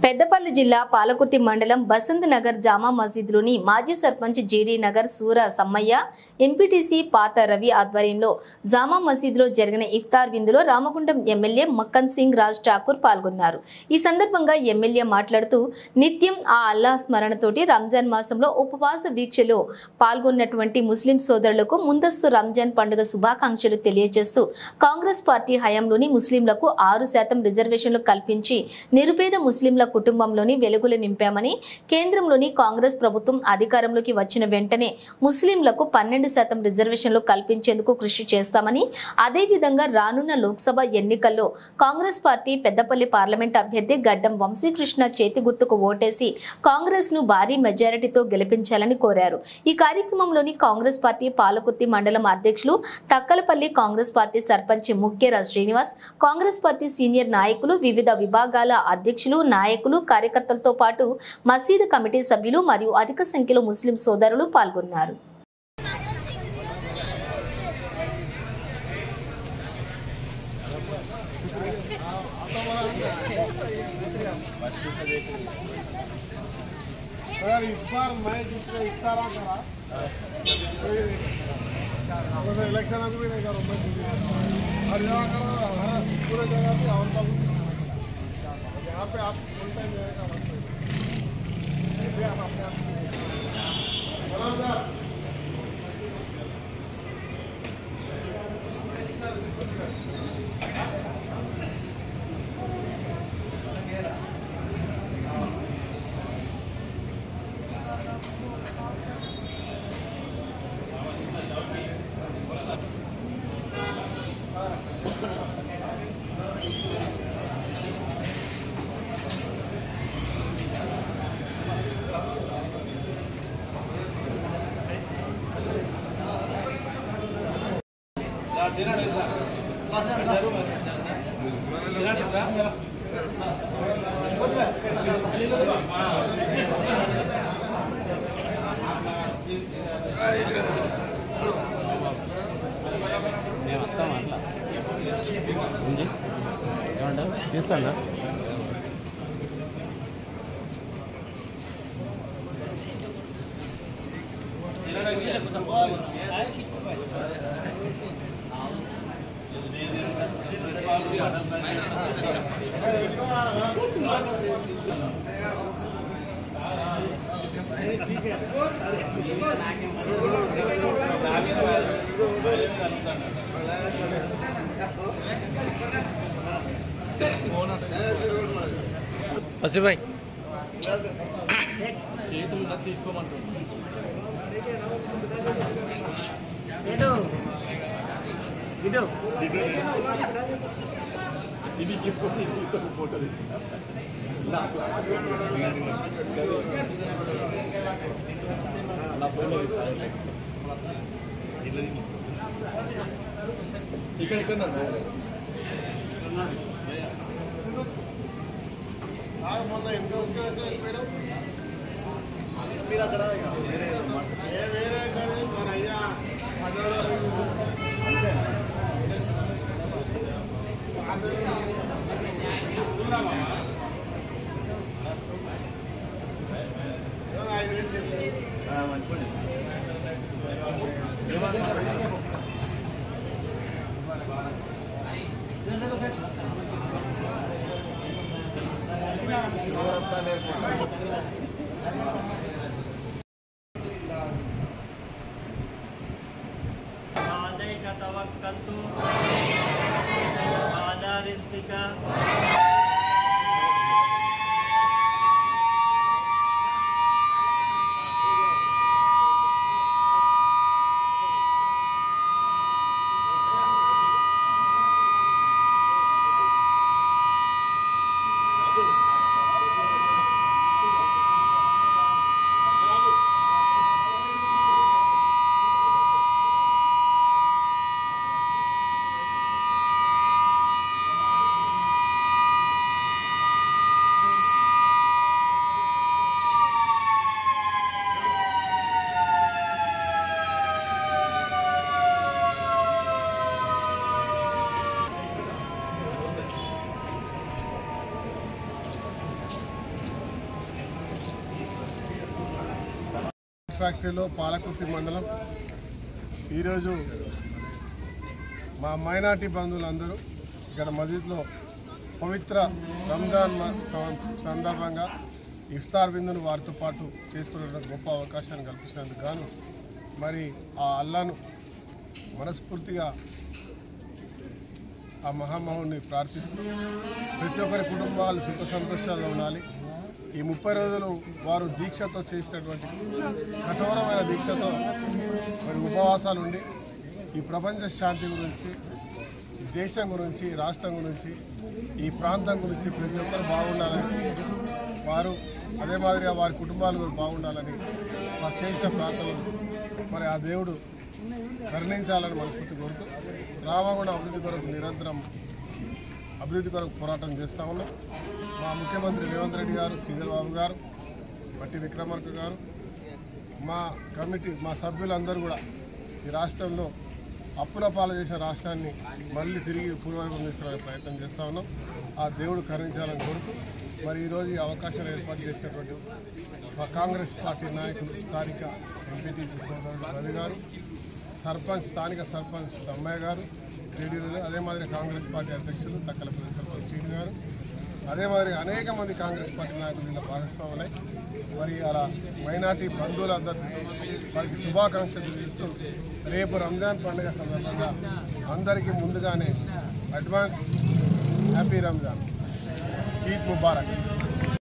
పెద్దపల్లి జిల్లా పాలకుర్తి మండలం బసంత్ నగర్ జామా మసీద్లోని మాజీ సర్పంచ్ జేడీ నగర్ సూర సమ్మయ్య ఎంపీటీసీ పాత రవి ఆధ్వర్యంలో జామా మసీద్లో జరిగిన ఇఫ్తార్ విందులో రామగుండం ఎమ్మెల్యే మక్కన్ సింగ్ రాజ్ ఠాకూర్ పాల్గొన్నారు. ఈ సందర్భంగా ఎమ్మెల్యే మాట్లాడుతూ నిత్యం ఆ అల్లాహ్ స్మరణతోటి రంజాన్ మాసంలో ఉపవాస దీక్షలో పాల్గొన్నటువంటి ముస్లిం సోదరులకు ముందస్తు రంజాన్ పండుగ శుభాకాంక్షలు తెలియజేస్తూ కాంగ్రెస్ పార్టీ హయాంలోని ముస్లింలకు 6% రిజర్వేషన్లు కల్పించి నిరుపేద ముస్లింల కుటుంబంలోని వెలుగులు నింపామని, కేంద్రంలోని కాంగ్రెస్ ప్రభుత్వం అధికారంలోకి వచ్చిన వెంటనే ముస్లింలకు 12% రిజర్వేషన్లు కల్పించేందుకు కృషి చేస్తామని, అదేవిధంగా రానున్న లోక్సభ ఎన్నికల్లో కాంగ్రెస్ పార్టీ పెద్దపల్లి పార్లమెంట్ అభ్యర్థి గడ్డం వంశీకృష్ణ చేతి గుర్తుకు ఓటేసి కాంగ్రెస్ ను భారీ మెజారిటీతో గెలిపించాలని కోరారు. ఈ కార్యక్రమంలోని కాంగ్రెస్ పార్టీ పాలకుర్తి మండలం అధ్యక్షులు Takkalapalli Congress party sarpanch Mukkera Srinivas, Congress party senior నాయకులు, వివిధ విభాగాల అధ్యక్షులు, నాయకులు, కార్యకర్తలతో పాటు మసీదు కమిటీ సభ్యులు మరియు అధిక సంఖ్యలో ముస్లిం సోదరులు పాల్గొన్నారు. इलेक्शन अभी भी नहीं करो, हर जगह करो, हर पूरे जगह पे और सब यहाँ पे आप फुल टाइम रहेगा आप अपने आप తీస్తాను. ఫస్ట్ భాయ్ చేతులు తీసుకోమంటున్నాను. ఇది గిఫ్ట్ ఫోటో ఇక్కడ ఇక్కడ మొన్న ఎంత వచ్చి మీరు అక్కడ వేరే కానీ మన అయ్యా మంచిపండి तवक्कलतु अला रिज़्क़िका షుగర్ ఫ్యాక్టరీలో పాలకుర్తి మండలం ఈరోజు మా మైనార్టీ బంధువులందరూ ఇక్కడ మసీద్లో పవిత్ర రంజాన్ సందర్భంగా ఇఫ్తార్ విందును వారితో పాటు చేసుకునే గొప్ప అవకాశాన్ని కల్పించినందుకు గాను మరి ఆ అల్లాను మనస్ఫూర్తిగా ఆ మహామహుని ప్రార్థిస్తూ ప్రతి ఒక్కరి కుటుంబాలు సుఖ సంతోషాలుగా ఉండాలి. ఈ 30 రోజులు వారు దీక్షతో చేసినటువంటి కఠోరమైన దీక్షతో మరి ఉపవాసాలు ఉండి ఈ ప్రపంచ శాంతి గురించి, దేశం గురించి, రాష్ట్రం గురించి, ఈ ప్రాంతం గురించి ప్రతి ఒక్కరు బాగుండాలని వారు అదే మాదిరిగా వారి కుటుంబాలు కూడా బాగుండాలని వారు చేసిన ప్రార్థనలు మరి ఆ దేవుడు కరుణించాలని మనస్ఫూర్తి కోరుతూ రామగుండం అభివృద్ధి కొరకు నిరంతరం అభివృద్ధి కొరకు పోరాటం చేస్తూ ఉన్నాం. మా ముఖ్యమంత్రి రేవంత్ రెడ్డి గారు, శ్రీధర్ బాబు గారు, బట్టి విక్రమార్క గారు, మా కమిటీ, మా సభ్యులందరూ కూడా ఈ రాష్ట్రంలో అప్పుల పాలు చేసిన రాష్ట్రాన్ని మళ్ళీ తిరిగి పూర్వవైపు తీసుకునే ప్రయత్నం చేస్తూ ఉన్నాం. ఆ దేవుడు కరుణించాలని కోరుతూ మరి ఈరోజు ఈ అవకాశాలు ఏర్పాటు చేసినటువంటి మా కాంగ్రెస్ పార్టీ నాయకులు, స్థానిక ఎంపీటీసీ సోదరుడు రవి గారు, స్థానిక సర్పంచ్ సమ్మయ్య గారు, టీడీలు, అదే మాదిరి కాంగ్రెస్ పార్టీ అధ్యక్షులు తక్కలపల్లి సర్పంచ్ శ్రీని గారు, అదే మాదిరి అనేక మంది కాంగ్రెస్ పార్టీ నాయకులు ఇలా భాగస్వాములై మరి అలా మైనార్టీ బంధువులందరికీ వారికి శుభాకాంక్షలు తెలియజేస్తూ రేపు రంజాన్ పండుగ సందర్భంగా అందరికీ ముందుగానే అడ్వాన్స్ హ్యాపీ రంజాన్, ఈద్ ముబారక్.